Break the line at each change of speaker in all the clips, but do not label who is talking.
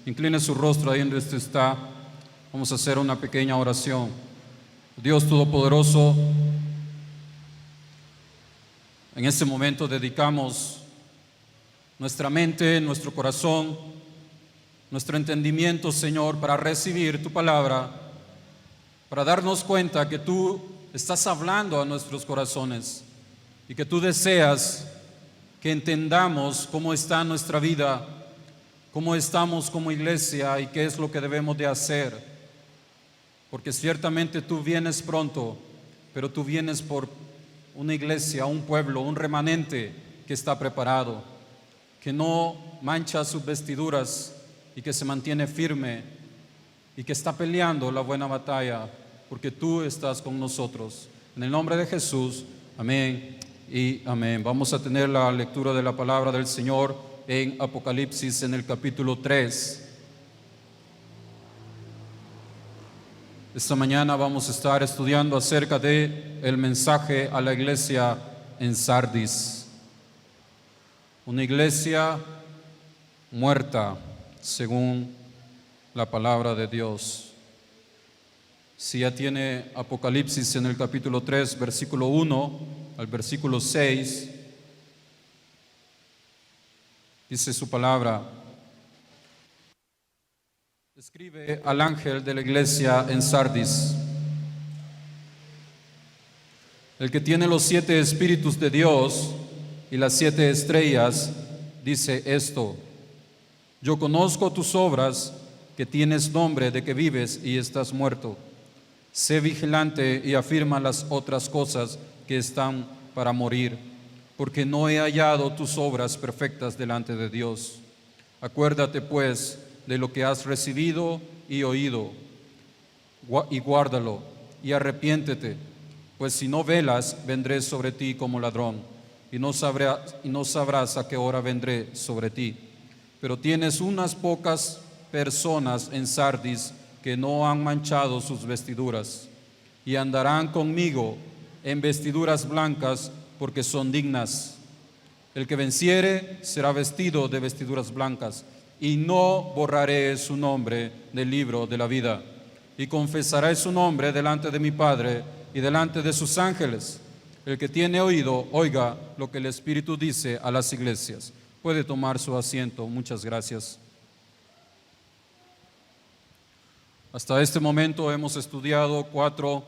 Incline su rostro ahí donde usted está. Vamos a hacer una pequeña oración. Dios Todopoderoso, en este momento dedicamos nuestra mente, nuestro corazón, nuestro entendimiento, Señor, para recibir tu palabra, para darnos cuenta que tú estás hablando a nuestros corazones y que tú deseas que entendamos cómo está nuestra vida, cómo estamos como iglesia y qué es lo que debemos de hacer. Porque ciertamente tú vienes pronto, pero tú vienes por una iglesia, un pueblo, un remanente que está preparado, que no mancha sus vestiduras y que se mantiene firme y que está peleando la buena batalla, porque tú estás con nosotros. En el nombre de Jesús, amén y amén. Vamos a tener la lectura de la palabra del Señor en Apocalipsis en el capítulo 3. Esta mañana vamos a estar estudiando acerca de el mensaje a la iglesia en Sardis. Una iglesia muerta, según la palabra de Dios. Si ya tiene Apocalipsis en el capítulo 3, versículo 1 al versículo 6, dice su palabra: escribe al ángel de la iglesia en Sardis, el que tiene los 7 espíritus de Dios y las 7 estrellas, dice esto: yo conozco tus obras, que tienes nombre de que vives y estás muerto. Sé vigilante y afirma las otras cosas que están para morir, porque no he hallado tus obras perfectas delante de Dios. Acuérdate pues de lo que has recibido y oído, y guárdalo, y arrepiéntete, pues si no velas, vendré sobre ti como ladrón, y no sabrás a qué hora vendré sobre ti. Pero tienes unas pocas personas en Sardis que no han manchado sus vestiduras, y andarán conmigo en vestiduras blancas, porque son dignas. El que venciere será vestido de vestiduras blancas, y no borraré su nombre del libro de la vida, y confesaré su nombre delante de mi Padre y delante de sus ángeles. El que tiene oído, oiga lo que el Espíritu dice a las iglesias. Puede tomar su asiento. Muchas gracias. Hasta este momento hemos estudiado 4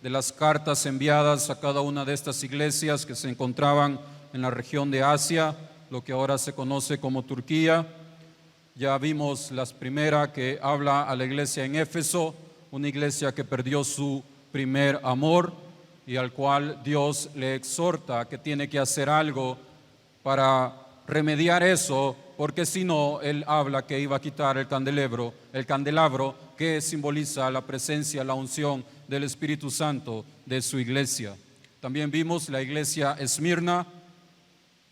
de las cartas enviadas a cada una de estas iglesias que se encontraban en la región de Asia, lo que ahora se conoce como Turquía. Ya vimos la primera, que habla a la iglesia en Éfeso, una iglesia que perdió su primer amor y al cual Dios le exhorta que tiene que hacer algo para remediar eso, porque si no, él habla que iba a quitar el candelabro que simboliza la presencia, la unción del Espíritu Santo de su iglesia. También vimos la iglesia Esmirna,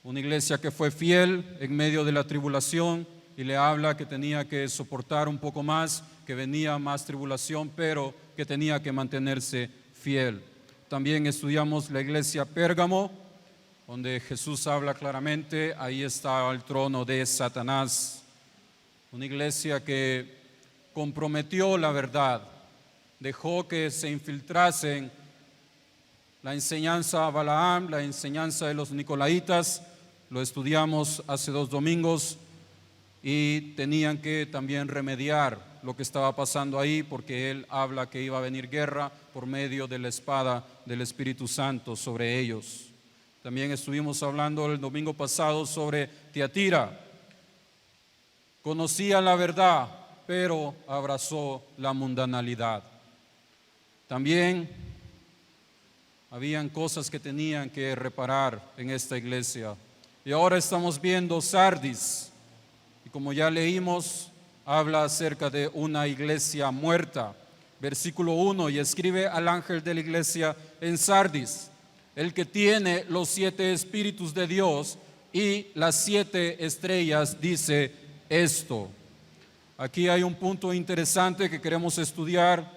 una iglesia que fue fiel en medio de la tribulación, y le habla que tenía que soportar un poco más, que venía más tribulación, pero que tenía que mantenerse fiel. También estudiamos la iglesia Pérgamo, donde Jesús habla claramente: ahí está el trono de Satanás. Una iglesia que comprometió la verdad, dejó que se infiltrasen la enseñanza de Balaam, la enseñanza de los Nicolaitas. Lo estudiamos hace 2 domingos, y tenían que también remediar lo que estaba pasando ahí, porque él habla que iba a venir guerra por medio de la espada del Espíritu Santo sobre ellos. También estuvimos hablando el domingo pasado sobre Tiatira. Conocía la verdad, pero abrazó la mundanalidad. También habían cosas que tenían que reparar en esta iglesia. Y ahora estamos viendo Sardis, y como ya leímos, habla acerca de una iglesia muerta. Versículo 1: y escribe al ángel de la iglesia en Sardis, el que tiene los 7 espíritus de Dios y las 7 estrellas, dice esto. Aquí hay un punto interesante que queremos estudiar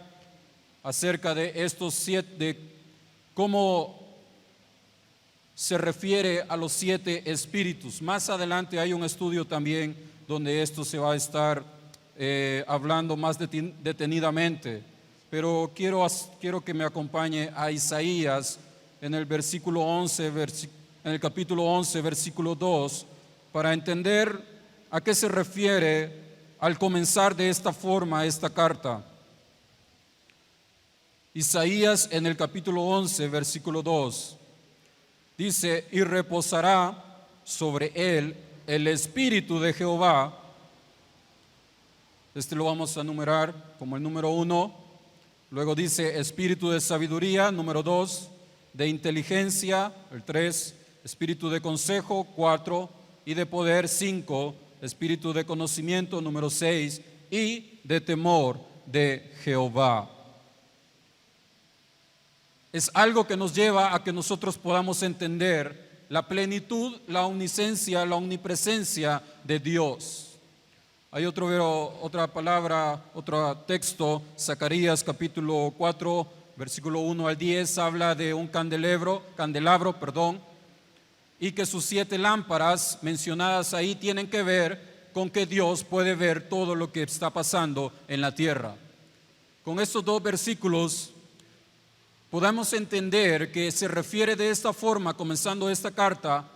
acerca de estos 7, de cómo se refiere a los 7 espíritus. Más adelante hay un estudio también donde esto se va a estar hablando más detenidamente. Pero quiero que me acompañe a Isaías en el versículo 11, en el capítulo 11, versículo 2, para entender a qué se refiere al comenzar de esta forma esta carta. Isaías en el capítulo 11, versículo 2, dice: y reposará sobre él el Espíritu de Jehová. Este lo vamos a numerar como el número 1. Luego dice espíritu de sabiduría, número 2, de inteligencia, el 3, espíritu de consejo, 4, y de poder, 5, espíritu de conocimiento, número 6, y de temor de Jehová. Es algo que nos lleva a que nosotros podamos entender la plenitud, la omnisciencia, la omnipresencia de Dios. Hay otra palabra, otro texto, Zacarías capítulo 4, versículo 1 al 10, habla de un candelabro, y que sus 7 lámparas mencionadas ahí tienen que ver con que Dios puede ver todo lo que está pasando en la tierra. Con estos 2 versículos podemos entender que se refiere de esta forma, comenzando esta carta,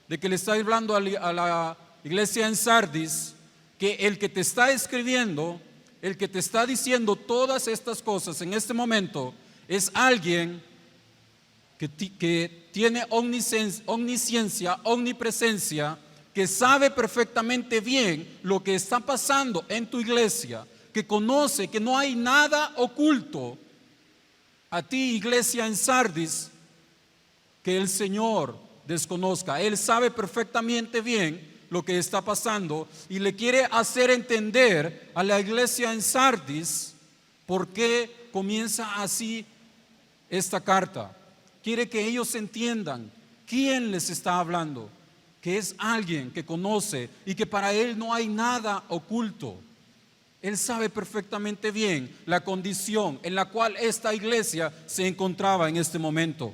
de que le está hablando a la iglesia en Sardis, que el que te está escribiendo, el que te está diciendo todas estas cosas en este momento, es alguien que tiene omnisciencia, omnipresencia, que sabe perfectamente bien lo que está pasando en tu iglesia, que conoce que no hay nada oculto a ti, iglesia en Sardis, que el Señor desconozca. Él sabe perfectamente bien lo que está pasando y le quiere hacer entender a la iglesia en Sardis por qué comienza así esta carta. Quiere que ellos entiendan quién les está hablando, que es alguien que conoce y que para él no hay nada oculto. Él sabe perfectamente bien la condición en la cual esta iglesia se encontraba en este momento.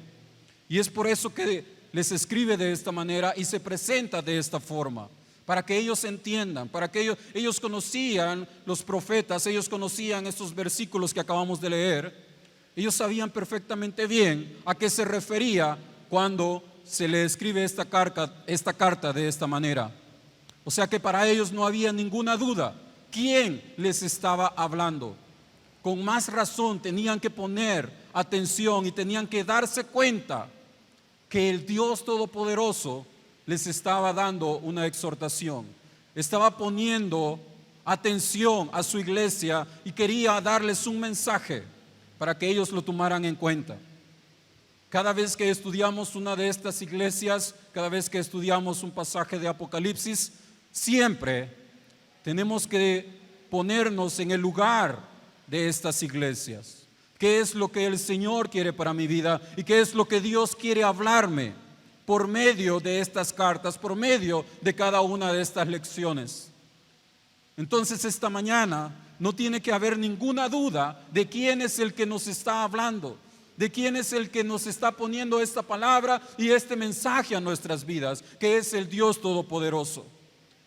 Y es por eso que les escribe de esta manera y se presenta de esta forma, para que ellos entiendan, para que ellos conocían los profetas, ellos conocían estos versículos que acabamos de leer. Ellos sabían perfectamente bien a qué se refería cuando se le escribe esta carta de esta manera. O sea que para ellos no había ninguna duda quién les estaba hablando. Con más razón tenían que poner atención y tenían que darse cuenta que el Dios Todopoderoso les estaba dando una exhortación, estaba poniendo atención a su iglesia y quería darles un mensaje para que ellos lo tomaran en cuenta. Cada vez que estudiamos una de estas iglesias, cada vez que estudiamos un pasaje de Apocalipsis, siempre tenemos que ponernos en el lugar de estas iglesias. ¿Qué es lo que el Señor quiere para mi vida? ¿Y qué es lo que Dios quiere hablarme por medio de estas cartas, por medio de cada una de estas lecciones? Entonces esta mañana no tiene que haber ninguna duda de quién es el que nos está hablando, de quién es el que nos está poniendo esta palabra y este mensaje a nuestras vidas, que es el Dios Todopoderoso,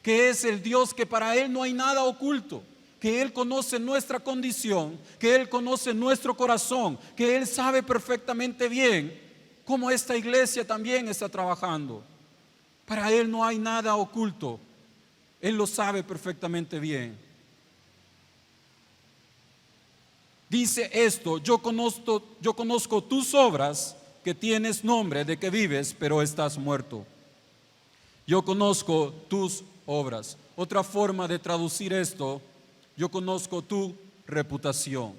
que es el Dios que para Él no hay nada oculto, que Él conoce nuestra condición, que Él conoce nuestro corazón, que Él sabe perfectamente bien cómo esta iglesia también está trabajando. Para Él no hay nada oculto, Él lo sabe perfectamente bien. Dice esto: yo conozco tus obras, que tienes nombre de que vives, pero estás muerto. Yo conozco tus obras. Otra forma de traducir esto: yo conozco tu reputación.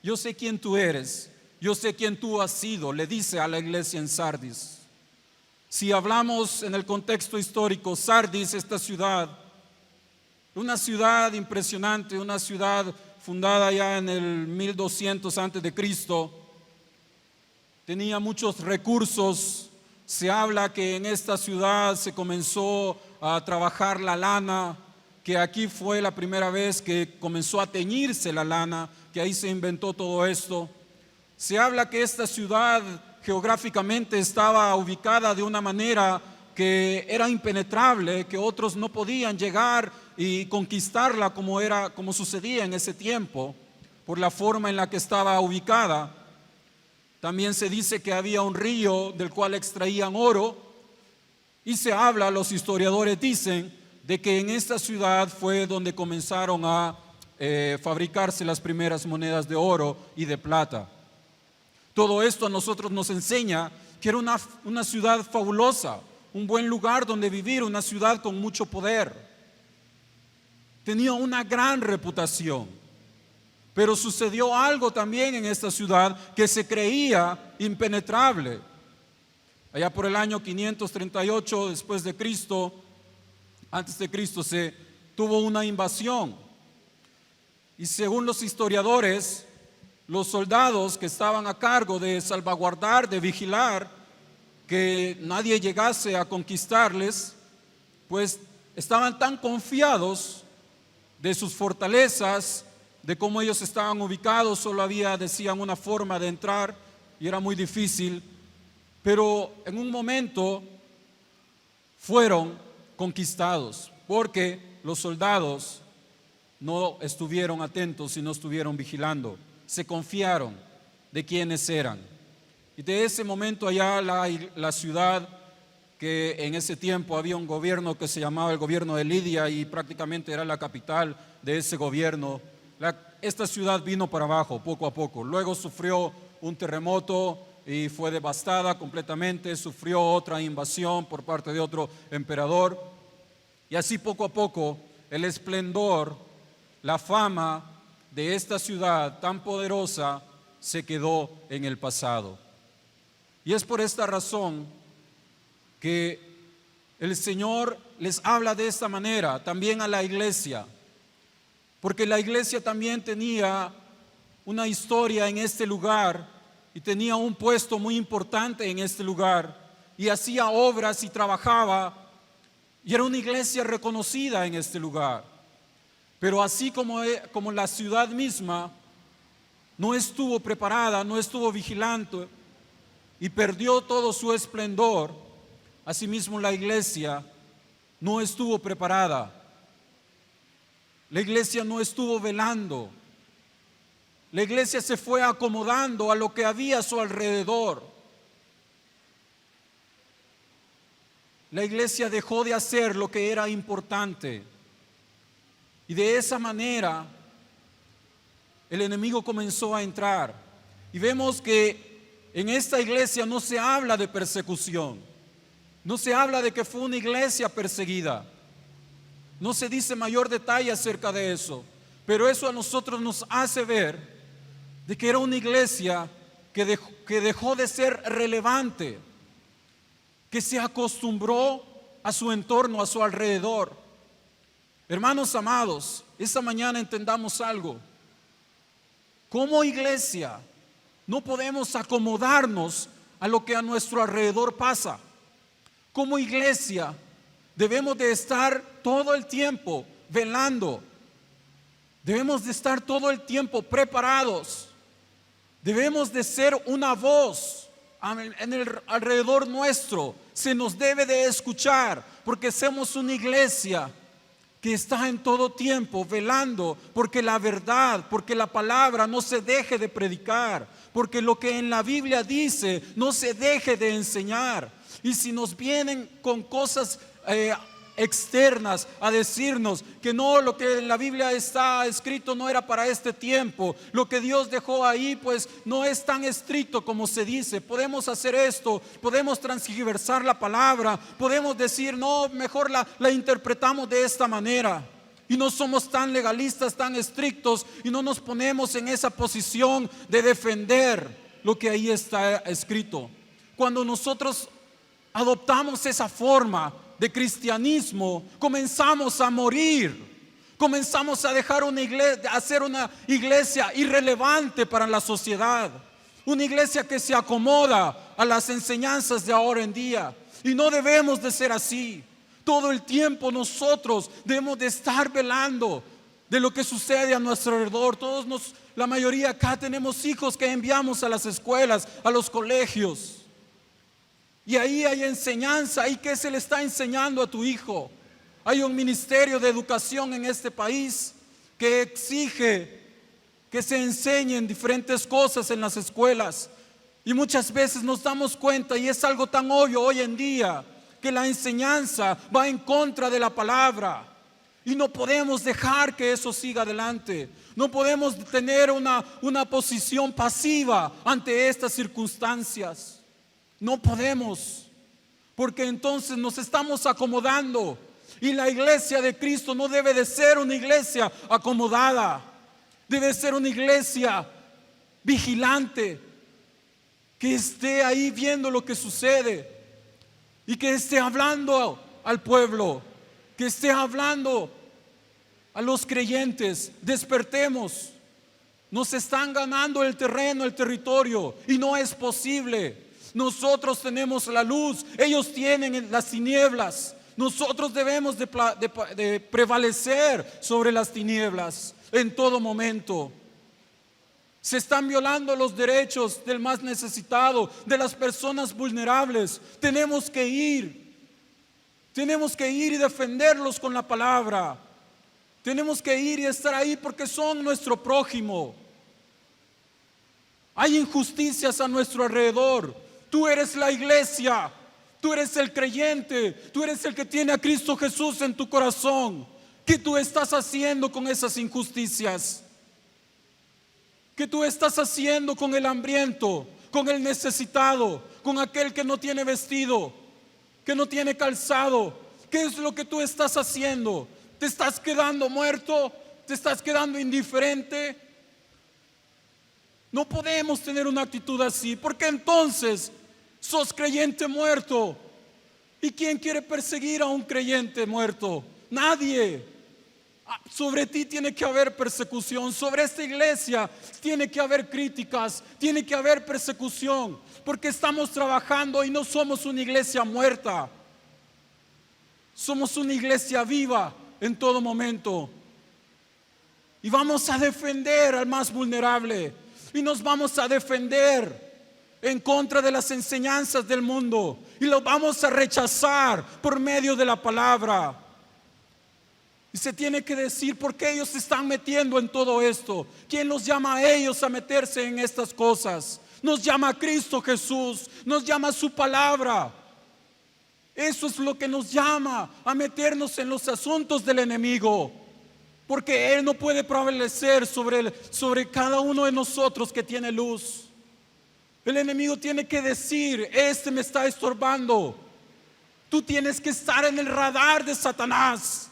Yo sé quién tú eres, yo sé quién tú has sido, le dice a la iglesia en Sardis. Si hablamos en el contexto histórico, Sardis, esta ciudad, una ciudad impresionante, una ciudad fundada ya en el 1200 antes de Cristo, tenía muchos recursos. Se habla que en esta ciudad se comenzó a trabajar la lana, que aquí fue la primera vez que comenzó a teñirse la lana, que ahí se inventó todo esto. Se habla que esta ciudad geográficamente estaba ubicada de una manera que era impenetrable, que otros no podían llegar y conquistarla como sucedía en ese tiempo, por la forma en la que estaba ubicada. También se dice que había un río del cual extraían oro, y se habla, los historiadores dicen, de que en esta ciudad fue donde comenzaron a fabricarse las primeras monedas de oro y de plata. Todo esto a nosotros nos enseña que era una ciudad fabulosa, un buen lugar donde vivir, una ciudad con mucho poder. Tenía una gran reputación, pero sucedió algo también en esta ciudad que se creía impenetrable. Allá por el año 538 después de Cristo, antes de Cristo, se tuvo una invasión. Y según los historiadores, los soldados que estaban a cargo de salvaguardar, de vigilar, que nadie llegase a conquistarles, pues estaban tan confiados de sus fortalezas, de cómo ellos estaban ubicados. Solo había, decían, una forma de entrar y era muy difícil. Pero en un momento fueron conquistados porque los soldados no estuvieron atentos y no estuvieron vigilando. Se confiaron de quiénes eran. Y de ese momento allá la ciudad, que en ese tiempo había un gobierno que se llamaba el gobierno de Lidia y prácticamente era la capital de ese gobierno, esta ciudad vino para abajo poco a poco. Luego sufrió un terremoto y fue devastada completamente, sufrió otra invasión por parte de otro emperador, y así poco a poco el esplendor, la fama de esta ciudad tan poderosa se quedó en el pasado. Y es por esta razón que el Señor les habla de esta manera también a la iglesia, porque la iglesia también tenía una historia en este lugar y tenía un puesto muy importante en este lugar, y hacía obras y trabajaba, y era una iglesia reconocida en este lugar. Pero así como la ciudad misma no estuvo preparada, no estuvo vigilante y perdió todo su esplendor, asimismo la iglesia no estuvo preparada. La iglesia no estuvo velando. La iglesia se fue acomodando a lo que había a su alrededor. La iglesia dejó de hacer lo que era importante. Y de esa manera el enemigo comenzó a entrar. Y vemos que en esta iglesia no se habla de persecución. No se habla de que fue una iglesia perseguida. No se dice mayor detalle acerca de eso. Pero eso a nosotros nos hace ver de que era una iglesia que dejó de ser relevante, que se acostumbró a su entorno, a su alrededor. Hermanos amados, esta mañana entendamos algo. Como iglesia no podemos acomodarnos a lo que a nuestro alrededor pasa. Como iglesia debemos de estar todo el tiempo velando. Debemos de estar todo el tiempo preparados. Debemos de ser una voz en el alrededor nuestro. Se nos debe de escuchar, porque somos una iglesia que está en todo tiempo velando porque la verdad, porque la palabra no se deje de predicar, porque lo que en la Biblia dice no se deje de enseñar. Y si nos vienen con cosas externas a decirnos que no, lo que en la Biblia está escrito no era para este tiempo, lo que Dios dejó ahí pues no es tan estricto como se dice, podemos hacer esto, podemos transgiversar la palabra, podemos decir no, mejor la interpretamos de esta manera, y no somos tan legalistas, tan estrictos, y no nos ponemos en esa posición de defender lo que ahí está escrito. Cuando nosotros adoptamos esa forma de cristianismo, comenzamos a morir, comenzamos a dejar una iglesia, a hacer una iglesia irrelevante para la sociedad, una iglesia que se acomoda a las enseñanzas de ahora en día, y no debemos de ser así. Todo el tiempo nosotros debemos de estar velando de lo que sucede a nuestro alrededor. La mayoría acá tenemos hijos que enviamos a las escuelas, a los colegios. Y ahí hay enseñanza. ¿Y qué se le está enseñando a tu hijo? Hay un ministerio de educación en este país que exige que se enseñen diferentes cosas en las escuelas. Y muchas veces nos damos cuenta, y es algo tan obvio hoy en día, que la enseñanza va en contra de la palabra. Y no podemos dejar que eso siga adelante. No podemos tener una posición pasiva ante estas circunstancias. No podemos, porque entonces nos estamos acomodando. Y la iglesia de Cristo no debe de ser una iglesia acomodada. Debe ser una iglesia vigilante, que esté ahí viendo lo que sucede y que esté hablando al pueblo, que esté hablando a los creyentes. Despertemos. Nos están ganando el terreno, el territorio, y no es posible. Nosotros tenemos la luz, ellos tienen las tinieblas. Nosotros debemos de prevalecer sobre las tinieblas en todo momento. Se están violando los derechos del más necesitado, de las personas vulnerables. Tenemos que ir y defenderlos con la palabra. Tenemos que ir y estar ahí porque son nuestro prójimo. Hay injusticias a nuestro alrededor. Tú eres la iglesia, tú eres el creyente, tú eres el que tiene a Cristo Jesús en tu corazón. ¿Qué tú estás haciendo con esas injusticias? ¿Qué tú estás haciendo con el hambriento, con el necesitado, con aquel que no tiene vestido, que no tiene calzado? ¿Qué es lo que tú estás haciendo? ¿Te estás quedando muerto? ¿Te estás quedando indiferente? No podemos tener una actitud así, porque entonces sos creyente muerto. ¿Y quién quiere perseguir a un creyente muerto? Nadie. Sobre ti tiene que haber persecución, sobre esta iglesia tiene que haber críticas, tiene que haber persecución, porque estamos trabajando y no somos una iglesia muerta. Somos una iglesia viva en todo momento. Y vamos a defender al más vulnerable. Y nos vamos a defender en contra de las enseñanzas del mundo. Y lo vamos a rechazar por medio de la palabra. Y se tiene que decir por qué ellos se están metiendo en todo esto. ¿Quién los llama a ellos a meterse en estas cosas? Nos llama a Cristo Jesús, nos llama a su palabra. Eso es lo que nos llama a meternos en los asuntos del enemigo, porque Él no puede prevalecer sobre cada uno de nosotros que tiene luz. El enemigo tiene que decir: este me está estorbando. Tú tienes que estar en el radar de Satanás.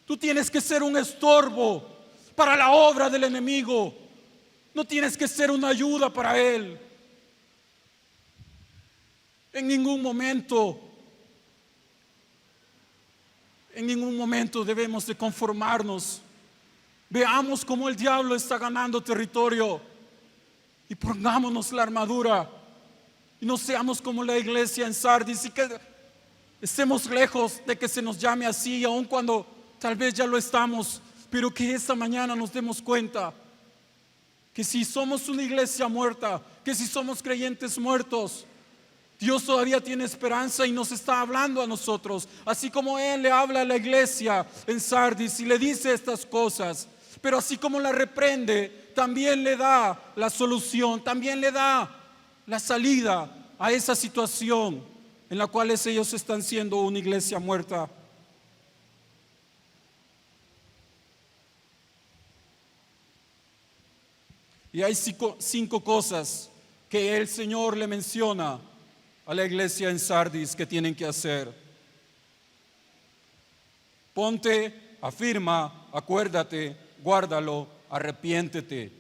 Tú tienes que ser un estorbo para la obra del enemigo. No tienes que ser una ayuda para él. En ningún momento debemos de conformarnos. Veamos cómo el diablo está ganando territorio y pongámonos la armadura y no seamos como la iglesia en Sardis y que estemos lejos de que se nos llame así, aun cuando tal vez ya lo estamos, pero que esta mañana nos demos cuenta que si somos una iglesia muerta, que si somos creyentes muertos, Dios todavía tiene esperanza y nos está hablando a nosotros, así como Él le habla a la iglesia en Sardis y le dice estas cosas, pero así como la reprende, también le da la solución, también le da la salida a esa situación en la cual ellos están siendo una iglesia muerta. Y hay cinco cosas que el Señor le menciona a la iglesia en Sardis que tienen que hacer. Ponte, afirma, acuérdate, guárdalo, arrepiéntete.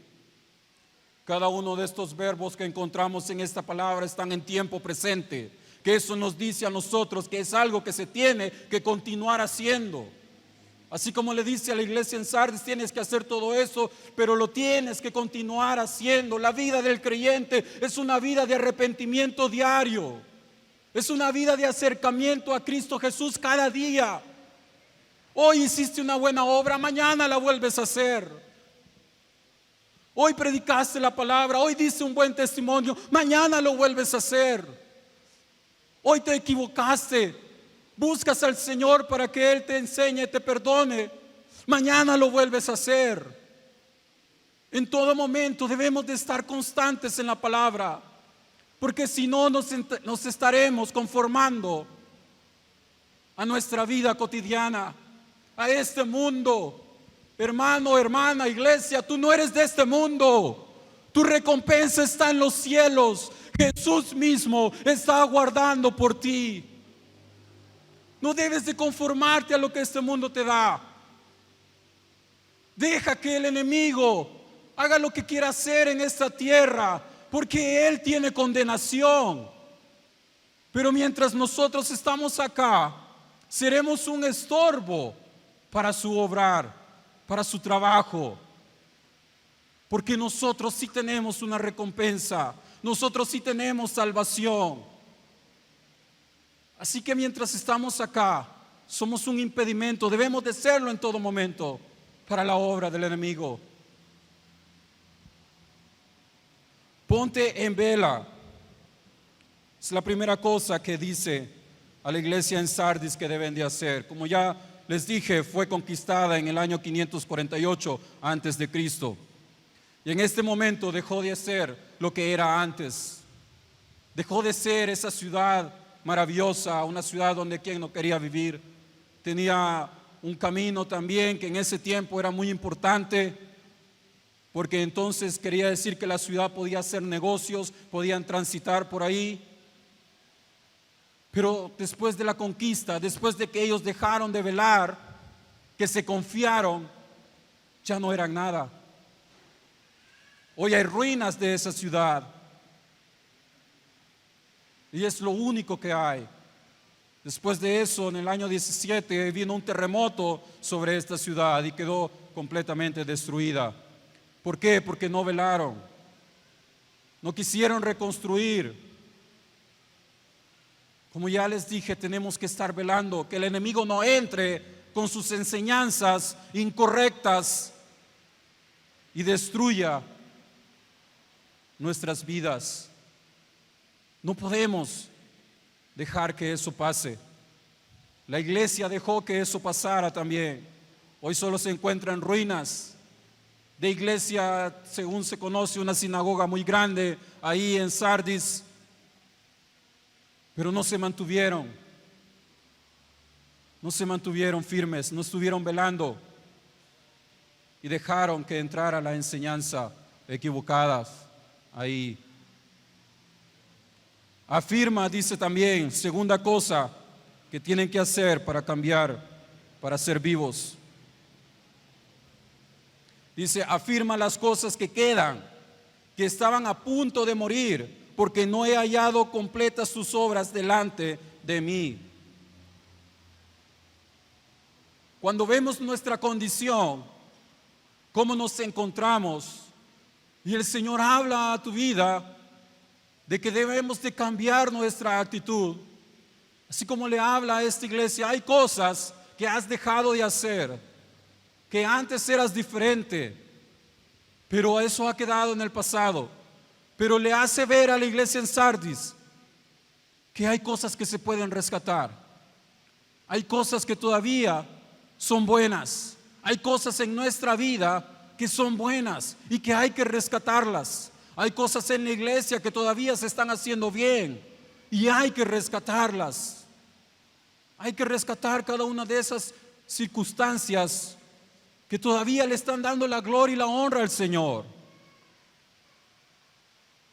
Cada uno de estos verbos que encontramos en esta palabra están en tiempo presente, que eso nos dice a nosotros que es algo que se tiene que continuar haciendo. Así como le dice a la iglesia en Sardis, tienes que hacer todo eso, pero lo tienes que continuar haciendo. La vida del creyente es una vida de arrepentimiento diario. Es una vida de acercamiento a Cristo Jesús cada día. Hoy hiciste una buena obra, mañana la vuelves a hacer. Hoy predicaste la palabra, hoy diste un buen testimonio, mañana lo vuelves a hacer. Hoy te equivocaste, buscas al Señor para que Él te enseñe, te perdone, mañana lo vuelves a hacer. En todo momento debemos de estar constantes en la palabra, porque si no nos estaremos conformando a nuestra vida cotidiana, a este mundo. Hermano, hermana, iglesia, tú no eres de este mundo. Tu recompensa está en los cielos. Jesús mismo está aguardando por ti. No debes de conformarte a lo que este mundo te da. Deja que el enemigo haga lo que quiera hacer en esta tierra, porque él tiene condenación. Pero mientras nosotros estamos acá, seremos un estorbo para su obrar, para su trabajo, porque nosotros sí tenemos una recompensa, nosotros sí tenemos salvación. Así que mientras estamos acá, somos un impedimento, debemos de serlo en todo momento para la obra del enemigo. Ponte en vela. Es la primera cosa que dice a la iglesia en Sardis que deben de hacer. Como ya les dije, fue conquistada en el año 548 antes de Cristo. Y en este momento dejó de ser lo que era antes. Dejó de ser esa ciudad maravillosa, una ciudad donde quien no quería vivir. Tenía un camino también que en ese tiempo era muy importante, porque entonces quería decir que la ciudad podía hacer negocios, podían transitar por ahí. Pero después de la conquista, después de que ellos dejaron de velar, que se confiaron, ya no eran nada. Hoy hay ruinas de esa ciudad y es lo único que hay. Después de eso, en el año 17 vino un terremoto sobre esta ciudad y quedó completamente destruida. ¿Por qué? Porque no velaron, no quisieron reconstruir. Como ya les dije, tenemos que estar velando, que el enemigo no entre con sus enseñanzas incorrectas y destruya nuestras vidas. No podemos dejar que eso pase. La iglesia dejó que eso pasara también. Hoy solo se encuentran ruinas de iglesia, según se conoce, una sinagoga muy grande ahí en Sardis, pero no se mantuvieron firmes, no estuvieron velando y dejaron que entrara la enseñanza equivocada ahí. Afirma, dice también, segunda cosa que tienen que hacer para cambiar, para ser vivos. Dice, afirma las cosas que quedan, que estaban a punto de morir, porque no he hallado completas sus obras delante de mí. Cuando vemos nuestra condición, cómo nos encontramos, y el Señor habla a tu vida de que debemos de cambiar nuestra actitud, así como le habla a esta iglesia, hay cosas que has dejado de hacer, que antes eras diferente, pero eso ha quedado en el pasado. Pero le hace ver a la iglesia en Sardis que hay cosas que se pueden rescatar. Hay cosas que todavía son buenas. Hay cosas en nuestra vida que son buenas y que hay que rescatarlas. Hay cosas en la iglesia que todavía se están haciendo bien y hay que rescatarlas. Hay que rescatar cada una de esas circunstancias que todavía le están dando la gloria y la honra al Señor.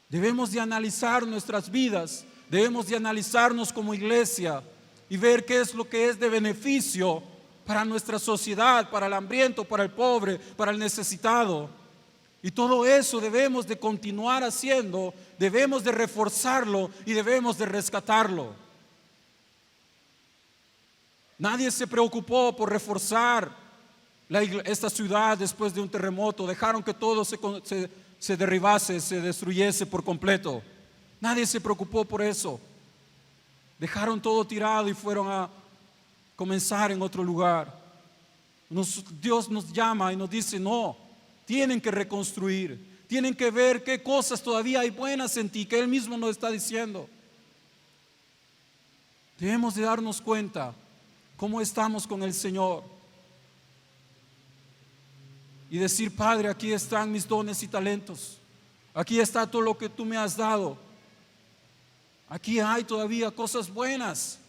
Debemos de analizar nuestras vidas, debemos de analizarnos como iglesia y ver qué es lo que es de beneficio para nuestra sociedad, para el hambriento, para el pobre, para el necesitado. Y todo eso debemos de continuar haciendo, debemos de reforzarlo y debemos de rescatarlo. Nadie se preocupó por reforzar esta ciudad después de un terremoto, dejaron que todo se derribase, se destruyese por completo. Nadie se preocupó por eso. Dejaron todo tirado y fueron a comenzar en otro lugar. Dios nos llama y nos dice, no, tienen que reconstruir, Tienen que ver qué cosas todavía hay buenas en ti, que Él mismo nos está diciendo. Debemos de darnos cuenta cómo estamos con el Señor y decir: Padre, aquí están mis dones y talentos, aquí está todo lo que tú me has dado, aquí hay todavía cosas buenas.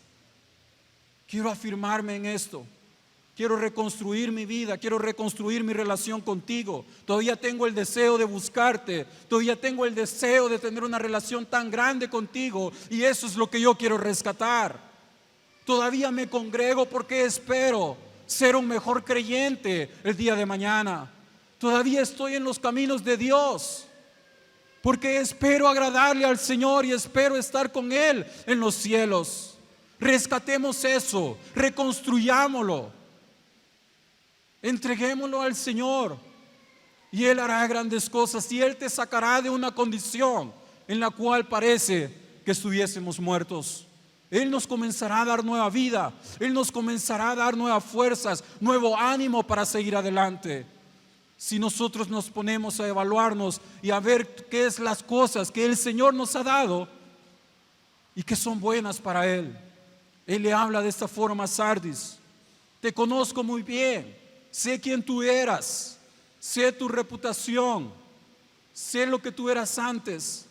Quiero afirmarme en esto. Quiero reconstruir mi vida, quiero reconstruir mi relación contigo. Todavía tengo el deseo de buscarte, todavía tengo el deseo de tener una relación tan grande contigo, y eso es lo que yo quiero rescatar. Todavía me congrego porque espero ser un mejor creyente el día de mañana. Todavía estoy en los caminos de Dios porque espero agradarle al Señor y espero estar con Él en los cielos. Rescatemos eso, reconstruyámoslo. Entreguémoslo al Señor y Él hará grandes cosas, y Él te sacará de una condición en la cual parece que estuviésemos muertos. Él nos comenzará a dar nueva vida, Él nos comenzará a dar nuevas fuerzas, nuevo ánimo para seguir adelante. Si nosotros nos ponemos a evaluarnos y a ver qué es las cosas que el Señor nos ha dado y que son buenas para Él. Él le habla de esta forma a Sardis: te conozco muy bien, sé quién tú eras, sé tu reputación, sé lo que tú eras antes.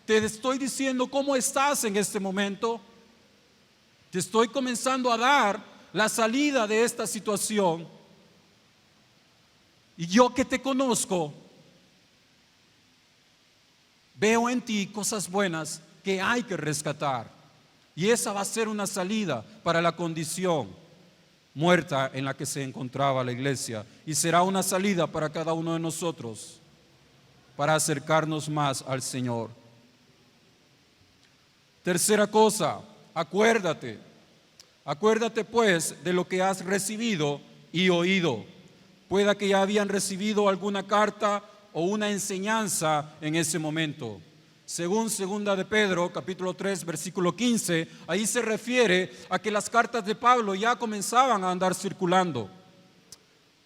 Te estoy diciendo cómo estás en este momento. Te estoy comenzando a dar la salida de esta situación. Y yo que te conozco, veo en ti cosas buenas que hay que rescatar. Y esa va a ser una salida para la condición muerta en la que se encontraba la iglesia, y será una salida para cada uno de nosotros para acercarnos más al Señor. Tercera cosa, acuérdate pues de lo que has recibido y oído. Pueda que ya habían recibido alguna carta o una enseñanza en ese momento. Según segunda de Pedro, capítulo 3, versículo 15, ahí se refiere a que las cartas de Pablo ya comenzaban a andar circulando.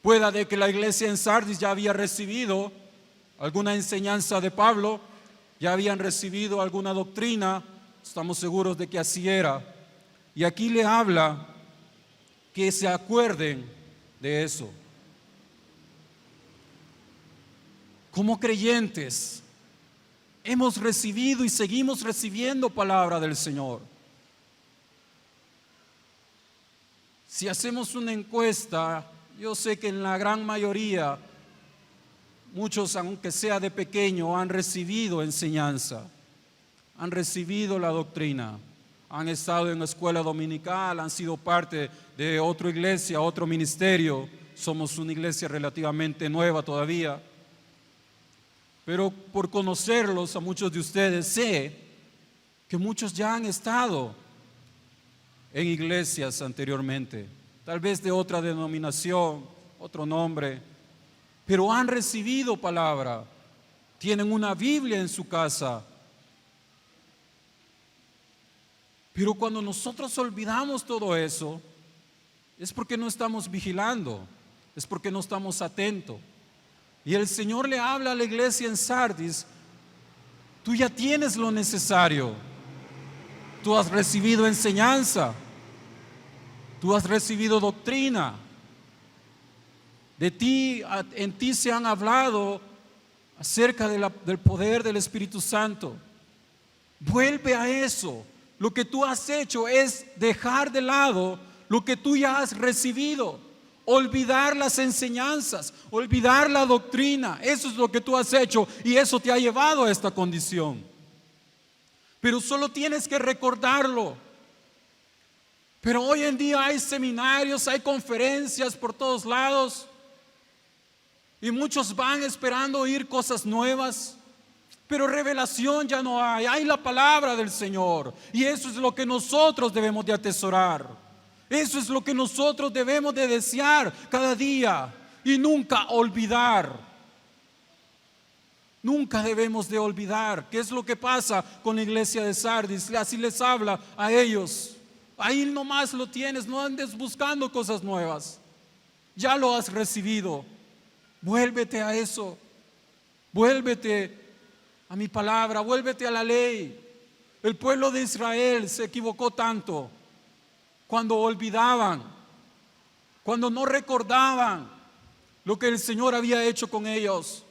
Pueda de que la iglesia en Sardis ya había recibido alguna enseñanza de Pablo, ya habían recibido alguna doctrina, estamos seguros de que así era. Y aquí le habla que se acuerden de eso. Como creyentes, hemos recibido y seguimos recibiendo palabra del Señor. Si hacemos una encuesta, yo sé que en la gran mayoría, muchos, aunque sea de pequeño, han recibido enseñanza, han recibido la doctrina, han estado en la escuela dominical, han sido parte de otra iglesia, otro ministerio. Somos una iglesia relativamente nueva todavía. Pero por conocerlos a muchos de ustedes, sé que muchos ya han estado en iglesias anteriormente, tal vez de otra denominación, otro nombre, pero han recibido palabra, tienen una Biblia en su casa. Pero cuando nosotros olvidamos todo eso, es porque no estamos vigilando, es porque no estamos atentos. Y el Señor le habla a la iglesia en Sardis: tú ya tienes lo necesario, tú has recibido enseñanza, tú has recibido doctrina, en ti se han hablado acerca del poder del Espíritu Santo. Vuelve a eso. Lo que tú has hecho es dejar de lado lo que tú ya has recibido. Olvidar las enseñanzas, olvidar la doctrina. Eso es lo que tú has hecho y eso te ha llevado a esta condición. Pero solo tienes que recordarlo. Pero hoy en día hay seminarios, hay conferencias por todos lados y muchos van esperando oír cosas nuevas, pero revelación ya no hay la palabra del Señor, y eso es lo que nosotros debemos de atesorar. Eso es lo que nosotros debemos de desear cada día y nunca olvidar. Nunca debemos de olvidar. ¿Qué es lo que pasa con la iglesia de Sardis? Así les habla a ellos. Ahí nomás lo tienes, no andes buscando cosas nuevas. Ya lo has recibido. Vuélvete a eso. Vuélvete a mi palabra, vuélvete a la ley. El pueblo de Israel se equivocó tanto cuando olvidaban, cuando no recordaban lo que el Señor había hecho con ellos,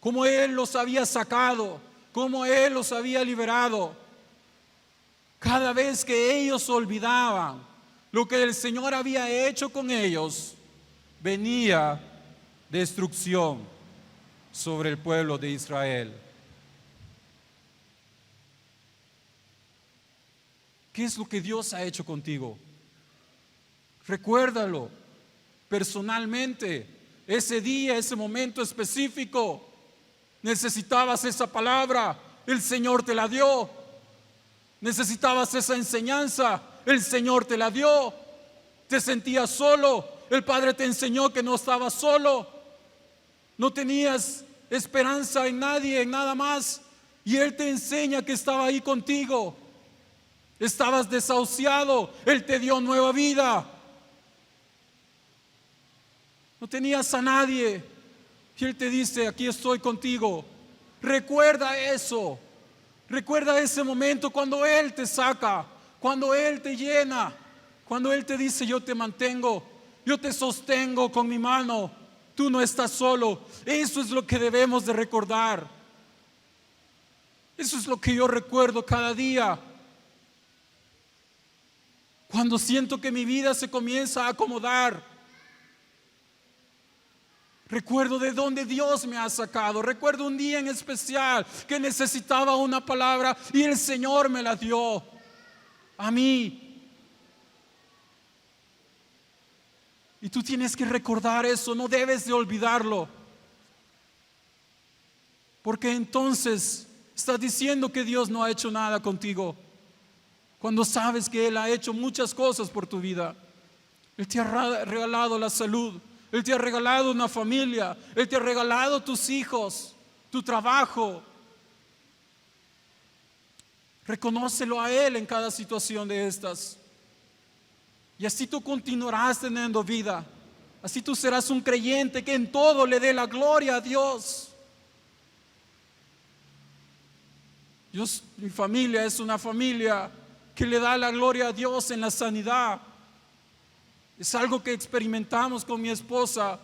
cómo Él los había sacado, cómo Él los había liberado. Cada vez que ellos olvidaban lo que el Señor había hecho con ellos, venía destrucción sobre el pueblo de Israel. ¿Qué es lo que Dios ha hecho contigo? Recuérdalo personalmente. Ese día, ese momento específico, necesitabas esa palabra, el Señor te la dio. Necesitabas esa enseñanza, el Señor te la dio. Te sentías solo, el Padre te enseñó que no estabas solo. No tenías esperanza en nadie, en nada más, y Él te enseña que estaba ahí contigo. Estabas desahuciado, Él te dio nueva vida. No tenías a nadie y Él te dice: aquí estoy contigo. Recuerda eso. Recuerda ese momento cuando Él te saca, cuando Él te llena, cuando Él te dice: yo te mantengo, yo te sostengo con mi mano, tú no estás solo. Eso es lo que debemos de recordar. Eso es lo que yo recuerdo cada día. Cuando siento que mi vida se comienza a acomodar, recuerdo de dónde Dios me ha sacado. Recuerdo un día en especial que necesitaba una palabra y el Señor me la dio a mí. Y tú tienes que recordar eso, no debes de olvidarlo. Porque entonces estás diciendo que Dios no ha hecho nada contigo, cuando sabes que Él ha hecho muchas cosas por tu vida. Él te ha regalado la salud, Él te ha regalado una familia, Él te ha regalado tus hijos, tu trabajo. Reconócelo a Él en cada situación de estas. Y así tú continuarás teniendo vida. Así tú serás un creyente que en todo le dé la gloria a Dios. Mi familia es una familia que le da la gloria a Dios en la sanidad. Es algo que experimentamos con mi esposa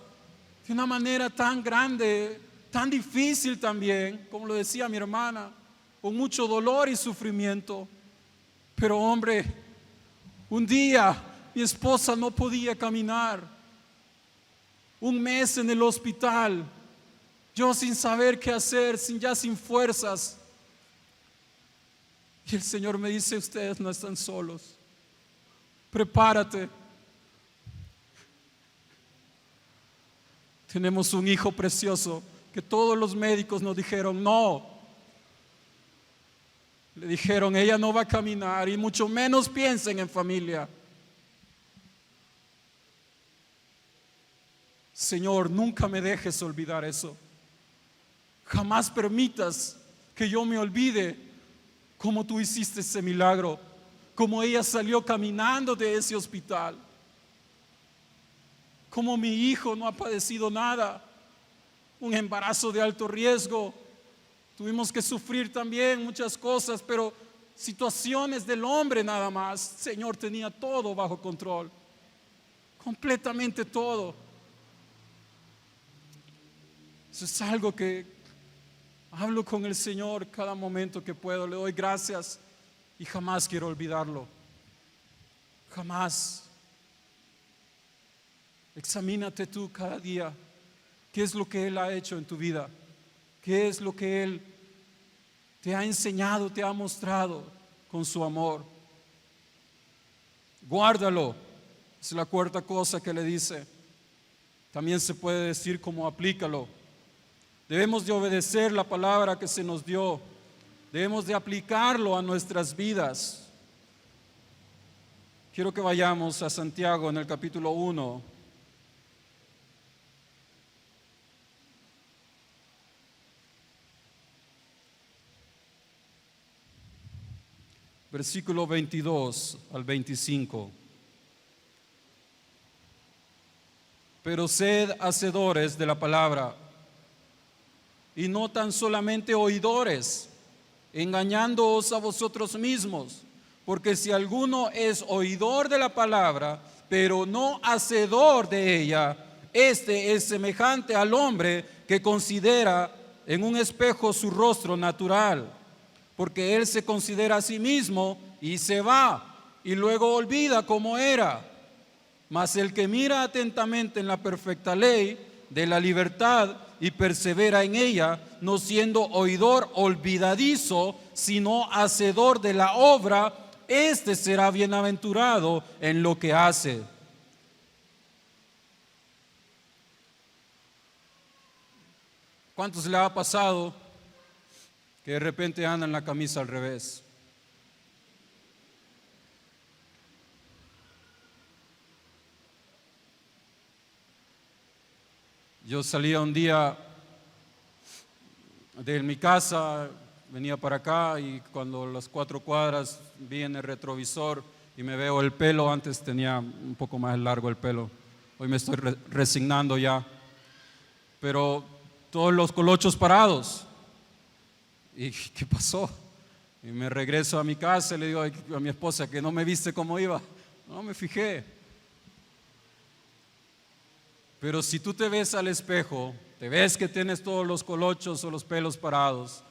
de una manera tan grande, tan difícil también, como lo decía mi hermana, con mucho dolor y sufrimiento. Pero hombre, un día mi esposa no podía caminar. Un mes en el hospital, yo sin saber qué hacer, sin fuerzas. Y el Señor me dice: ustedes no están solos, prepárate. Tenemos un hijo precioso que todos los médicos nos dijeron no. Le dijeron: ella no va a caminar y mucho menos piensen en familia. Señor, nunca me dejes olvidar eso. Jamás permitas que yo me olvide cómo tú hiciste ese milagro, cómo ella salió caminando de ese hospital, cómo mi hijo no ha padecido nada, un embarazo de alto riesgo. Tuvimos que sufrir también muchas cosas, pero situaciones del hombre nada más. Señor tenía todo bajo control, completamente todo. Eso es algo que hablo con el Señor cada momento que puedo. Le doy gracias y jamás quiero olvidarlo. Jamás. Examínate tú cada día. ¿Qué es lo que Él ha hecho en tu vida? ¿Qué es lo que Él te ha enseñado, te ha mostrado con su amor? Guárdalo. Es la cuarta cosa que le dice. También se puede decir como aplícalo. Debemos de obedecer la palabra que se nos dio. Debemos de aplicarlo a nuestras vidas. Quiero que vayamos a Santiago en el capítulo 1. Versículo 22 al 25. Pero sed hacedores de la palabra y no tan solamente oidores, engañándoos a vosotros mismos. Porque si alguno es oidor de la palabra, pero no hacedor de ella, este es semejante al hombre que considera en un espejo su rostro natural, porque él se considera a sí mismo y se va, y luego olvida cómo era. Mas el que mira atentamente en la perfecta ley de la libertad y persevera en ella, no siendo oidor olvidadizo, sino hacedor de la obra, este será bienaventurado en lo que hace. ¿Cuántos le ha pasado que de repente andan la camisa al revés? Yo salía un día de mi casa, venía para acá y cuando a las 4 cuadras vi en el retrovisor y me veo el pelo. Antes tenía un poco más largo el pelo, hoy me estoy resignando ya, pero todos los colochos parados. ¿Y qué pasó? Y me regreso a mi casa y le digo a mi esposa que no me viste cómo iba. No me fijé. Pero si tú te ves al espejo, te ves que tienes todos los colochos o los pelos parados,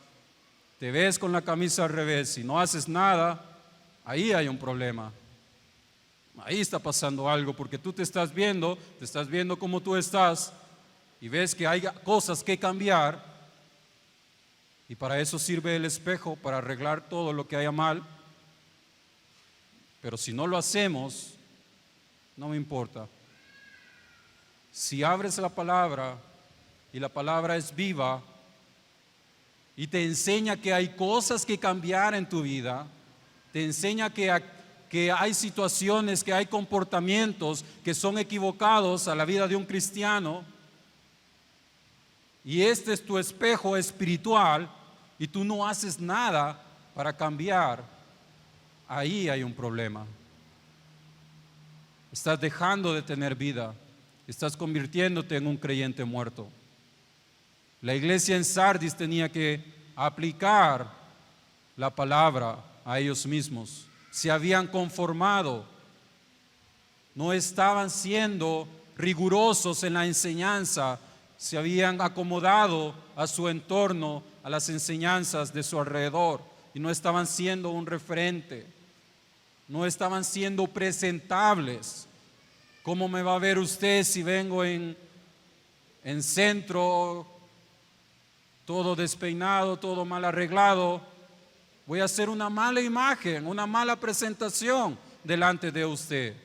te ves con la camisa al revés y no haces nada, ahí hay un problema. Ahí está pasando algo, porque tú te estás viendo cómo tú estás y ves que hay cosas que cambiar, y para eso sirve el espejo, para arreglar todo lo que haya mal. Pero si no lo hacemos, no me importa. Si abres la palabra y la palabra es viva y te enseña que hay cosas que cambiar en tu vida, te enseña que hay situaciones, que hay comportamientos que son equivocados a la vida de un cristiano, y este es tu espejo espiritual y tú no haces nada para cambiar, ahí hay un problema. Estás dejando de tener vida, estás convirtiéndote en un creyente muerto. La iglesia en Sardis tenía que aplicar la palabra a ellos mismos. Se habían conformado, no estaban siendo rigurosos en la enseñanza, se habían acomodado a su entorno, a las enseñanzas de su alrededor, y no estaban siendo un referente, no estaban siendo presentables. ¿Cómo me va a ver usted si vengo en centro, todo despeinado, todo mal arreglado? Voy a hacer una mala imagen, una mala presentación delante de usted.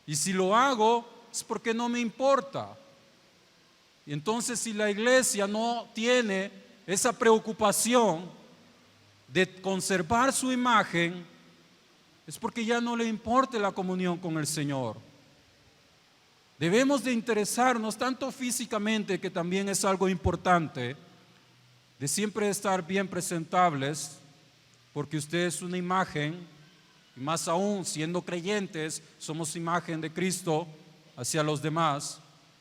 Y si lo hago es porque no me importa. Y entonces, si la iglesia no tiene esa preocupación de conservar su imagen, es porque ya no le importa la comunión con el Señor. Debemos de interesarnos tanto físicamente, que también es algo importante, de siempre estar bien presentables, porque usted es una imagen, y más aún siendo creyentes, somos imagen de Cristo hacia los demás.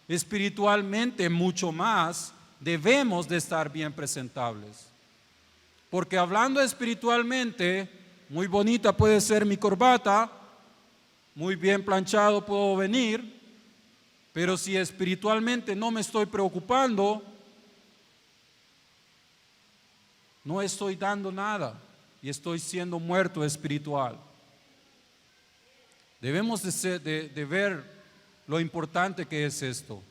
Espiritualmente mucho más debemos de estar bien presentables, porque hablando espiritualmente, muy bonita puede ser mi corbata, muy bien planchado puedo venir, pero si espiritualmente no me estoy preocupando, no estoy dando nada y estoy siendo muerto espiritual. Debemos de ver lo importante que es esto,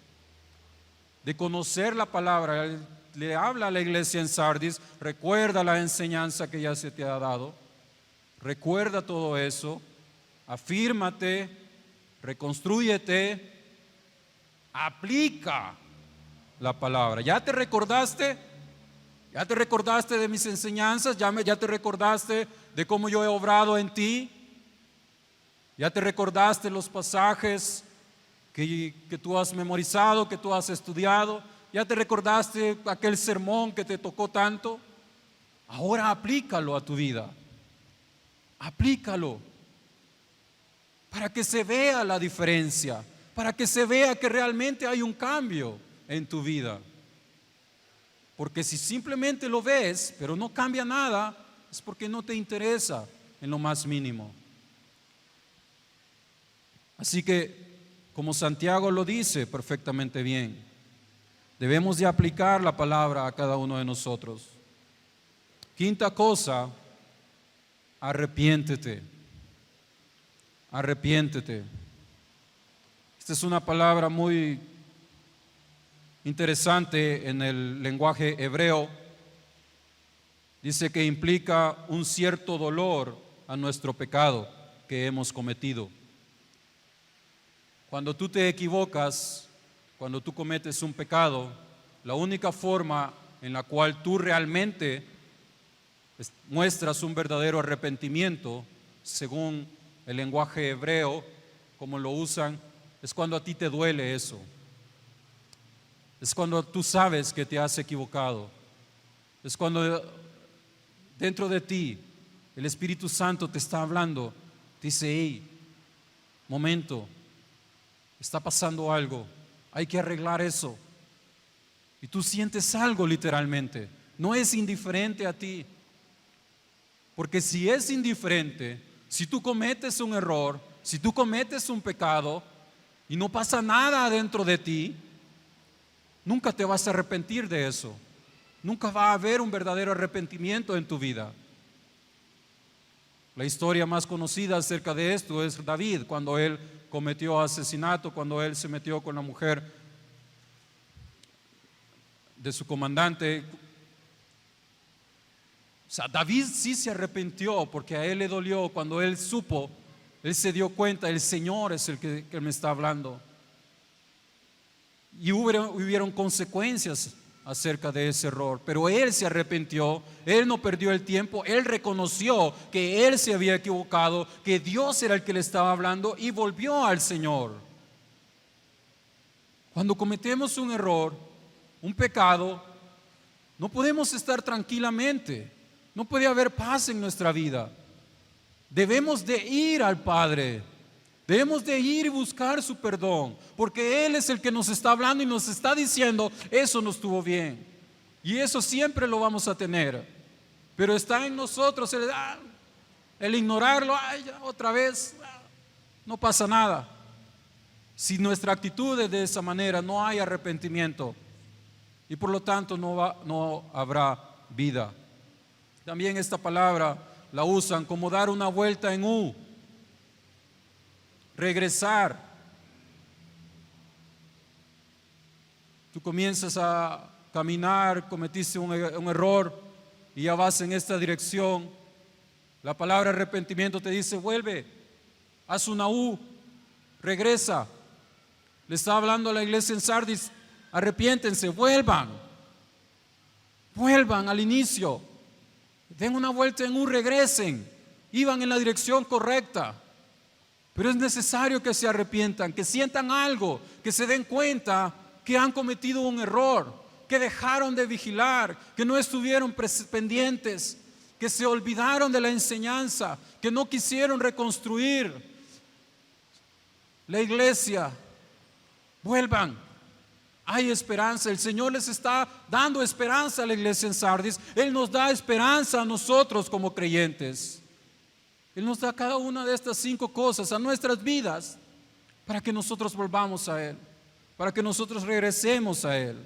de conocer la palabra. Le habla a la iglesia en Sardis, recuerda la enseñanza que ya se te ha dado, recuerda todo eso, afírmate, reconstrúyete, aplica la palabra. ¿Ya te recordaste? ¿Ya te recordaste de mis enseñanzas? ¿Ya te recordaste de cómo yo he obrado en ti? ¿Ya te recordaste los pasajes que tú has memorizado, que tú has estudiado? ¿Ya te recordaste aquel sermón que te tocó tanto? Ahora aplícalo a tu vida. Aplícalo para que se vea la diferencia, para que se vea que realmente hay un cambio en tu vida. Porque si simplemente lo ves, pero no cambia nada, es porque no te interesa en lo más mínimo. Así que, como Santiago lo dice perfectamente bien, debemos de aplicar la palabra a cada uno de nosotros. Quinta cosa, arrepiéntete. Arrepiéntete. Esta es una palabra muy interesante en el lenguaje hebreo. Dice que implica un cierto dolor a nuestro pecado que hemos cometido. Cuando tú te equivocas, cuando tú cometes un pecado, la única forma en la cual tú realmente muestras un verdadero arrepentimiento, según el lenguaje hebreo, como lo usan, es cuando a ti te duele eso. Es cuando tú sabes que te has equivocado. Es cuando dentro de ti el Espíritu Santo te está hablando. Te dice, hey, momento, está pasando algo, hay que arreglar eso. Y tú sientes algo literalmente. No es indiferente a ti. Porque si es indiferente, si tú cometes un error, si tú cometes un pecado y no pasa nada dentro de ti, nunca te vas a arrepentir de eso. Nunca va a haber un verdadero arrepentimiento en tu vida. La historia más conocida acerca de esto es David, cuando él cometió asesinato, cuando él se metió con la mujer de su comandante. O sea, David sí se arrepintió porque a él le dolió cuando él supo, él se dio cuenta, el Señor es el que me está hablando. Y hubieron consecuencias acerca de ese error, pero él se arrepintió, él no perdió el tiempo, él reconoció que él se había equivocado, que Dios era el que le estaba hablando y volvió al Señor. Cuando cometemos un error, un pecado, no podemos estar tranquilamente, no puede haber paz en nuestra vida. Debemos de ir al Padre. Debemos de ir y buscar su perdón, porque Él es el que nos está hablando y nos está diciendo, eso no estuvo bien. Y eso siempre lo vamos a tener. Pero está en nosotros el ignorarlo, otra vez, no pasa nada. Si nuestra actitud es de esa manera, no hay arrepentimiento. Y por lo tanto no habrá vida. También esta palabra la usan como dar una vuelta en U. Regresar. Tú comienzas a caminar, cometiste un error y ya vas en esta dirección. La palabra arrepentimiento te dice, vuelve, haz una U, regresa. Le está hablando a la iglesia en Sardis, arrepiéntense, vuelvan al inicio, den una vuelta en U, regresen, iban en la dirección correcta. Pero es necesario que se arrepientan, que sientan algo, que se den cuenta que han cometido un error, que dejaron de vigilar, que no estuvieron pendientes, que se olvidaron de la enseñanza, que no quisieron reconstruir la iglesia. Vuelvan, hay esperanza. El Señor les está dando esperanza a la iglesia en Sardis. Él nos da esperanza a nosotros como creyentes. Él nos da cada una de estas 5 cosas a nuestras vidas para que nosotros volvamos a Él, para que nosotros regresemos a Él.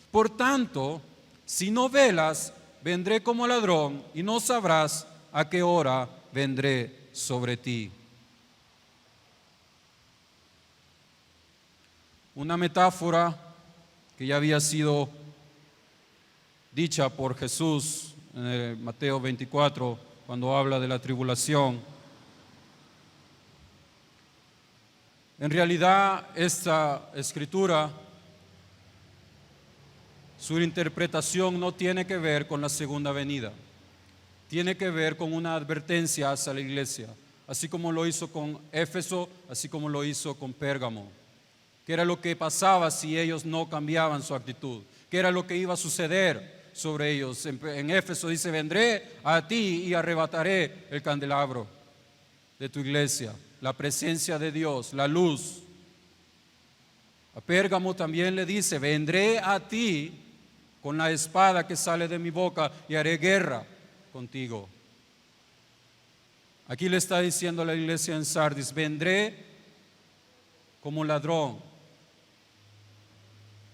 Por tanto, si no velas, vendré como ladrón y no sabrás a qué hora vendré sobre ti. Una metáfora que ya había sido dicha por Jesús en Mateo 24, cuando habla de la tribulación. En realidad, esta escritura, su interpretación no tiene que ver con la segunda venida, tiene que ver con una advertencia hacia la iglesia, así como lo hizo con Éfeso, así como lo hizo con Pérgamo. ¿Qué era lo que pasaba si ellos no cambiaban su actitud? ¿Qué era lo que iba a suceder sobre ellos? En Éfeso dice, vendré a ti y arrebataré el candelabro de tu iglesia, la presencia de Dios, la luz. A Pérgamo también le dice, vendré a ti con la espada que sale de mi boca y haré guerra contigo. Aquí le está diciendo a la iglesia en Sardis: vendré como ladrón.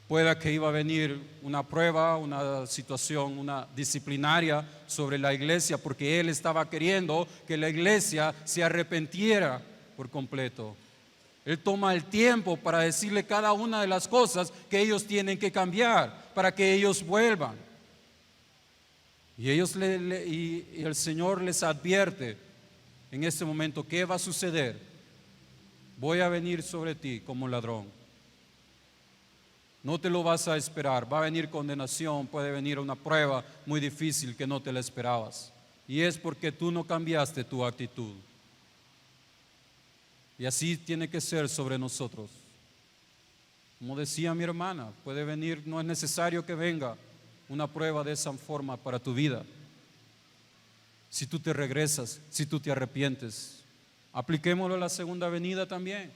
Pueda que iba a venir una prueba, una situación, una disciplinaria sobre la iglesia, porque él estaba queriendo que la iglesia se arrepintiera por completo. Él toma el tiempo para decirle cada una de las cosas que ellos tienen que cambiar para que ellos vuelvan. Y el Señor les advierte en este momento: ¿qué va a suceder? Voy a venir sobre ti como ladrón. No te lo vas a esperar. Va a venir condenación, puede venir una prueba muy difícil que no te la esperabas. Y es porque tú no cambiaste tu actitud. Y así tiene que ser sobre nosotros. Como decía mi hermana, puede venir, no es necesario que venga una prueba de esa forma para tu vida. Si tú te regresas, si tú te arrepientes, apliquémoslo a la segunda venida también.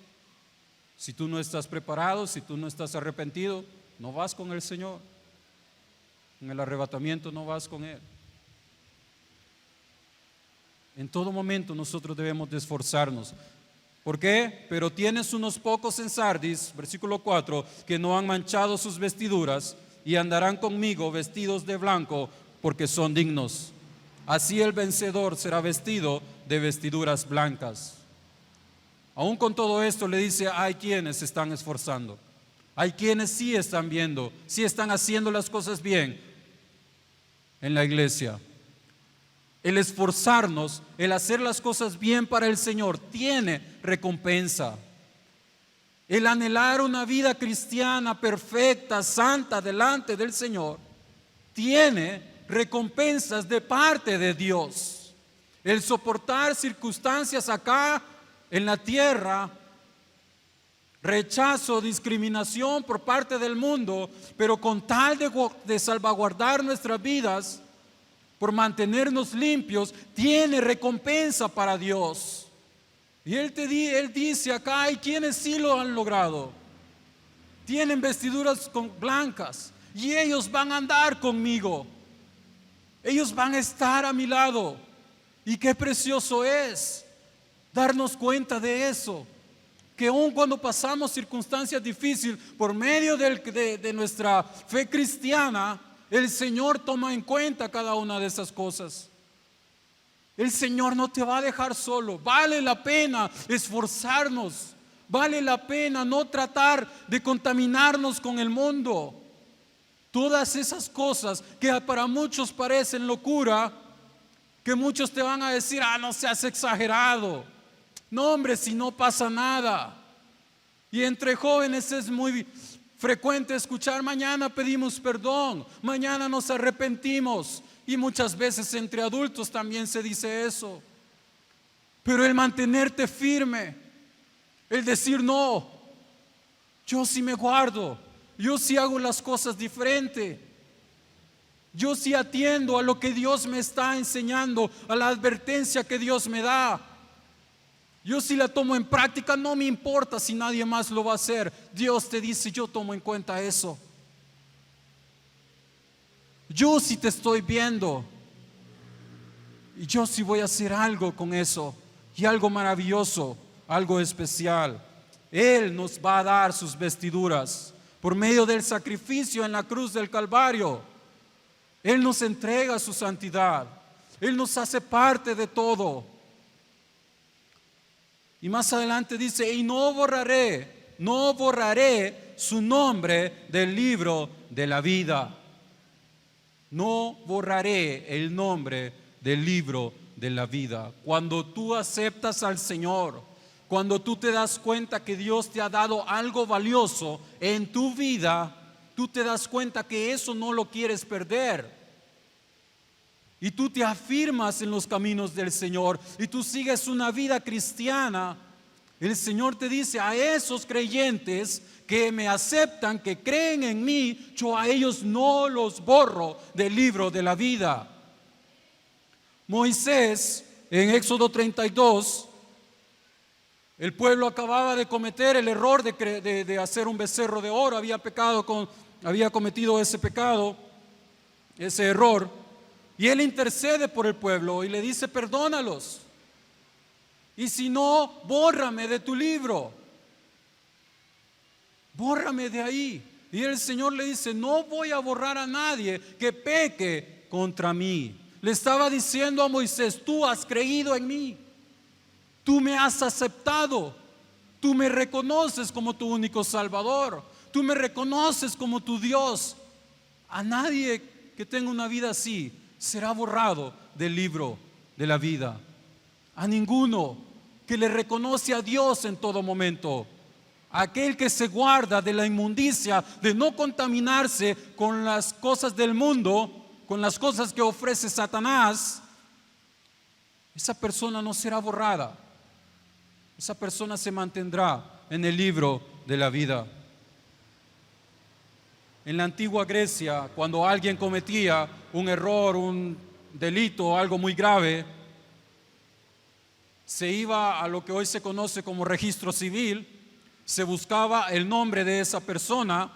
Si tú no estás preparado, si tú no estás arrepentido, no vas con el Señor. En el arrebatamiento no vas con Él. En todo momento nosotros debemos de esforzarnos. ¿Por qué? Pero tienes unos pocos en Sardis, versículo 4, que no han manchado sus vestiduras y andarán conmigo vestidos de blanco porque son dignos. Así el vencedor será vestido de vestiduras blancas. Aún con todo esto le dice: hay quienes se están esforzando, hay quienes sí están viendo, sí están haciendo las cosas bien en la iglesia. El esforzarnos, el hacer las cosas bien para el Señor tiene recompensa. El anhelar una vida cristiana perfecta, santa, delante del Señor, tiene recompensas de parte de Dios. El soportar circunstancias acá en la tierra, rechazo, discriminación por parte del mundo, pero con tal de salvaguardar nuestras vidas, por mantenernos limpios, tiene recompensa para Dios. Y Él dice acá: hay quienes sí lo han logrado, tienen vestiduras blancas y ellos van a andar conmigo, ellos van a estar a mi lado. Y qué precioso es darnos cuenta de eso, que aun cuando pasamos circunstancias difíciles, por medio de nuestra fe cristiana, el Señor toma en cuenta cada una de esas cosas. El Señor no te va a dejar solo. Vale la pena esforzarnos, vale la pena no tratar de contaminarnos con el mundo. Todas esas cosas que para muchos parecen locura, que muchos te van a decir: no seas exagerado. No, hombre, si no pasa nada. Y entre jóvenes es muy frecuente escuchar: mañana pedimos perdón, mañana nos arrepentimos. Y muchas veces entre adultos también se dice eso. Pero el mantenerte firme, el decir: no, yo sí me guardo, yo sí hago las cosas diferente, yo sí atiendo a lo que Dios me está enseñando, a la advertencia que Dios me da. Yo sí la tomo en práctica, no me importa si nadie más lo va a hacer. Dios te dice: yo tomo en cuenta eso. Yo sí te estoy viendo. Y yo sí voy a hacer algo con eso. Y algo maravilloso, algo especial. Él nos va a dar sus vestiduras por medio del sacrificio en la cruz del Calvario. Él nos entrega su santidad. Él nos hace parte de todo. Y más adelante dice: y no borraré su nombre del libro de la vida. No borraré el nombre del libro de la vida. Cuando tú aceptas al Señor, cuando tú te das cuenta que Dios te ha dado algo valioso en tu vida, tú te das cuenta que eso no lo quieres perder. Y tú te afirmas en los caminos del Señor y tú sigues una vida cristiana. El Señor te dice: a esos creyentes que me aceptan, que creen en mí, yo a ellos no los borro del libro de la vida. Moisés, en Éxodo 32, el pueblo acababa de cometer el error de hacer un becerro de oro, había cometido ese pecado. ese error, y Él intercede por el pueblo y le dice: perdónalos, y si no, bórrame de tu libro, bórrame de ahí. Y el Señor le dice: no voy a borrar a nadie que peque contra mí. Le estaba diciendo a Moisés: tú has creído en mí, tú me has aceptado, tú me reconoces como tu único Salvador, tú me reconoces como tu Dios. A nadie que tenga una vida así será borrado del libro de la vida. A ninguno que le reconoce a Dios en todo momento. Aquel que se guarda de la inmundicia, de no contaminarse con las cosas del mundo, con las cosas que ofrece Satanás, esa persona no será borrada. Esa persona se mantendrá en el libro de la vida. En la antigua Grecia, cuando alguien cometía un error, un delito o algo muy grave, se iba a lo que hoy se conoce como registro civil, se buscaba el nombre de esa persona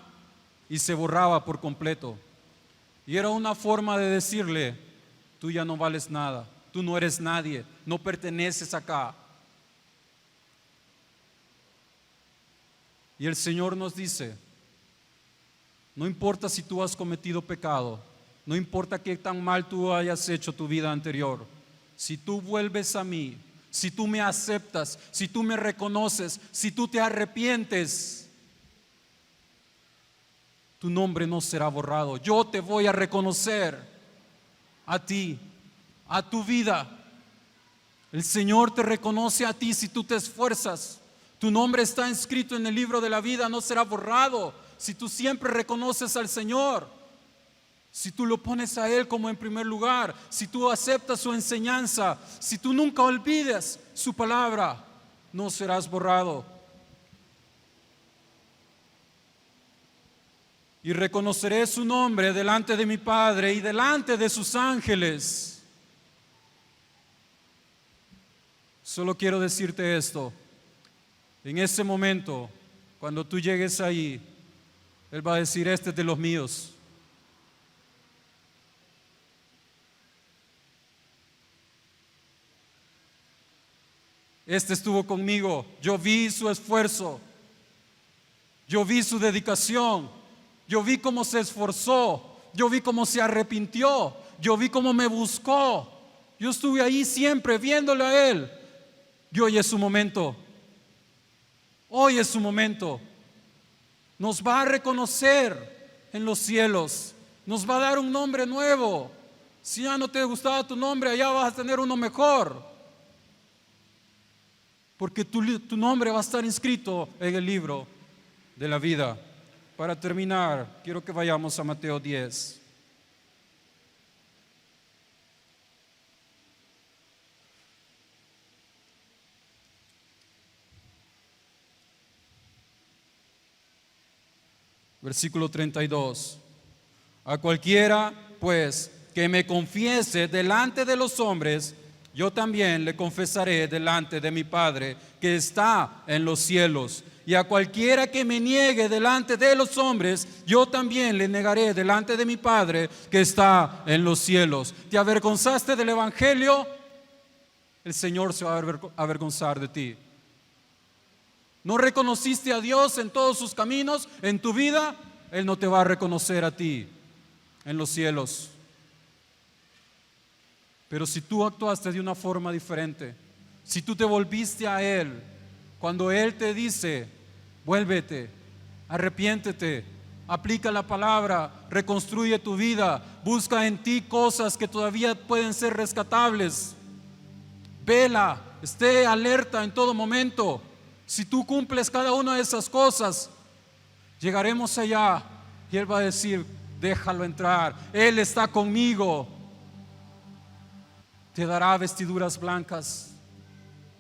y se borraba por completo. Y era una forma de decirle: tú ya no vales nada, tú no eres nadie, no perteneces acá. Y el Señor nos dice: no importa si tú has cometido pecado, no importa qué tan mal tú hayas hecho tu vida anterior, si tú vuelves a mí, si tú me aceptas, si tú me reconoces, si tú te arrepientes, tu nombre no será borrado. Yo te voy a reconocer a ti, a tu vida. El Señor te reconoce a ti si tú te esfuerzas. Tu nombre está inscrito en el libro de la vida, no será borrado. Si tú siempre reconoces al Señor, si tú lo pones a Él como en primer lugar, si tú aceptas su enseñanza, si tú nunca olvides su palabra, no serás borrado. Y reconoceré su nombre delante de mi Padre y delante de sus ángeles. Solo quiero decirte esto: en ese momento, cuando tú llegues ahí, Él va a decir: este es de los míos. Este estuvo conmigo, yo vi su esfuerzo, yo vi su dedicación, yo vi cómo se esforzó, yo vi cómo se arrepintió, yo vi cómo me buscó. Yo estuve ahí siempre viéndole a Él. Y hoy es su momento. Hoy es su momento. Nos va a reconocer en los cielos. Nos va a dar un nombre nuevo. Si ya no te gustaba tu nombre, allá vas a tener uno mejor. Porque tu nombre va a estar inscrito en el libro de la vida. Para terminar, quiero que vayamos a Mateo 10. Versículo 32. A cualquiera, pues, que me confiese delante de los hombres, yo también le confesaré delante de mi Padre que está en los cielos. Y a cualquiera que me niegue delante de los hombres, yo también le negaré delante de mi Padre que está en los cielos. ¿Te avergonzaste del Evangelio? El Señor se va a avergonzar de ti. ¿No reconociste a Dios en todos sus caminos en tu vida? Él no te va a reconocer a ti en los cielos. Pero si tú actuaste de una forma diferente, si tú te volviste a Él, cuando Él te dice: vuélvete, arrepiéntete, aplica la palabra, reconstruye tu vida, busca en ti cosas que todavía pueden ser rescatables, vela, esté alerta en todo momento. Si tú cumples cada una de esas cosas, llegaremos allá y Él va a decir: déjalo entrar, Él está conmigo. Te dará vestiduras blancas,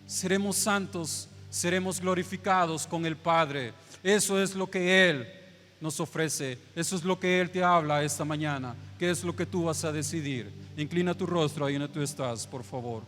seremos santos, seremos glorificados con el Padre. Eso es lo que Él nos ofrece, eso es lo que Él te habla esta mañana. ¿Qué es lo que tú vas a decidir? Inclina tu rostro ahí donde tú estás, por favor.